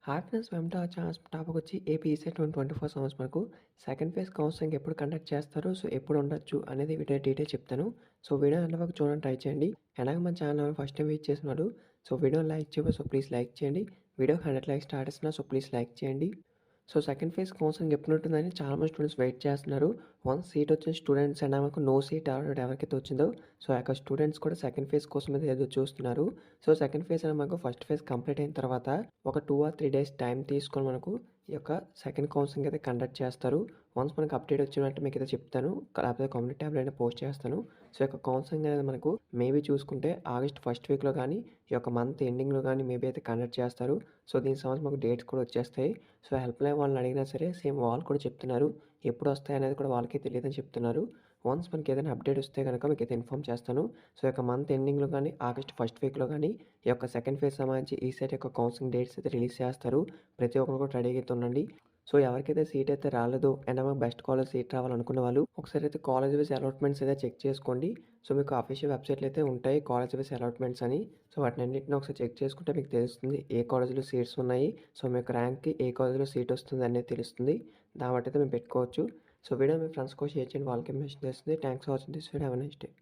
Happiness వెంట chance టాపికొచ్చి AP ECET 2024 సంవత్సరం second phase counselling ఎప్పుడు కండక్ట్ చేస్తారు? సో, ఎప్పుడు ఉండొచ్చు అనేది వీడియో డీటెయిల్ చెప్తాను. సో, వీడియో ఎండ్ వరకు చూడడానికి ట్రై చేయండి. అలాగే మన ఛానల్ ఫస్ట్ టైం విజిట్ చేసినవారు సో, వీడియోని లైక్ చేయకపోతే సో, ప్లీజ్ లైక్ చేయండి. వీడియోకి 100 లైక్స్ స్టార్ట్ ఇస్తున్నా సో, ప్లీజ్ లైక్ చేయండి. సో, సెకండ్ ఫేజ్ కౌన్సెలింగ్ ఎప్పుడుంటుందని చాలామంది స్టూడెంట్స్ వెయిట్ చేస్తున్నారు. వన్స్ సీట్ వచ్చిన స్టూడెంట్స్ అండ్ ఆమెకు నో సీట్ ఆల్రెడీ ఎవరికైతే వచ్చిందో సో, ఆ యొక్క స్టూడెంట్స్ కూడా సెకండ్ ఫేజ్ కోసం అయితే ఎదురు చూస్తున్నారు. సో, సెకండ్ ఫేజ్ అనేది మనకు ఫస్ట్ ఫేజ్ కంప్లీట్ అయిన తర్వాత ఒక 2 ఆర్ 3 డేస్ టైం తీసుకొని మనకు ఈ యొక్క సెకండ్ కౌన్సెలింగ్ అయితే కండక్ట్ చేస్తారు. వన్స్ మనకు అప్డేట్ వచ్చినట్టు మీకైతే చెప్తాను. లేకపోతే కమ్యూనిటీ ట్యాబ్‌లో అయినా పోస్ట్ చేస్తాను. సో, ఈ యొక్క కౌన్సెలింగ్ అనేది మనకు మేబీ చూసుకుంటే ఆగస్ట్ ఫస్ట్ వీక్‌లో గానీ, ఈ యొక్క మంత్ ఎండింగ్‌లో గానీ మేబీ అయితే కండక్ట్ చేస్తారు. సో, దీనికి సంబంధించి మాకు డేట్స్ కూడా వచ్చేస్తాయి. సో, హెల్ప్‌లైన్ వాళ్ళని అడిగినా సరే సేమ్ వాళ్ళు కూడా చెప్తున్నారు. ఎప్పుడొస్తాయనేది కూడా వాళ్ళకే తెలీదని చెప్తున్నారు. వన్స్ మనకేదైనా అప్డేట్ వస్తే గనక మీకైతే ఇన్ఫార్మ్ చేస్తాను. సో, ఈ యొక్క మంత్ ఎండింగ్‌లో గానీ, ఆగస్ట్ ఫస్ట్ వీక్‌లో గానీ ఈ యొక్క సెకండ్ ఫేజ్ సంబంధించి ఈసెట్ యొక్క కౌన్సెలింగ్ డేట్స్ అయితే రిలీజ్ చేస్తారు. ప్రతి ఒక్కరు కూడా రెడీగా అయితే ఉండండి. సో, ఎవరికైతే సీట్ అయితే రాలేదో అండ్ ఆమె బెస్ట్ కాలేజ్ సీట్ రావాలనుకున్న వాళ్ళు ఒకసారి అయితే కాలేజ్ వైస్ అలాట్‌మెంట్స్ అయితే చెక్ చేసుకోండి. సో, మీకు అఫీషియల్ వెబ్‌సైట్‌లో అయితే ఉంటాయి కాలేజ్ వైస్ అలాట్‌మెంట్స్ అని. సో, వాటినన్నిటిని ఒకసారి చెక్ చేసుకుంటే మీకు తెలుస్తుంది. ఏ కాలేజ్‌లో సీట్స్ ఉన్నాయి. సో, మీ యొక్క ర్యాంక్‌కి ఏ కాలేజ్‌లో సీట్ వస్తుంది అనేది తెలుస్తుంది. దాన్ని బట్టి అయితే మేము పెట్టుకోవచ్చు. సో, వీడియో మీ ఫ్రెండ్స్ కూడా షేర్ చేయండి. వాళ్ళకి ఇన్ఫర్మేషన్ తెలుస్తుంది. Thanks for watching this video. Have a nice day.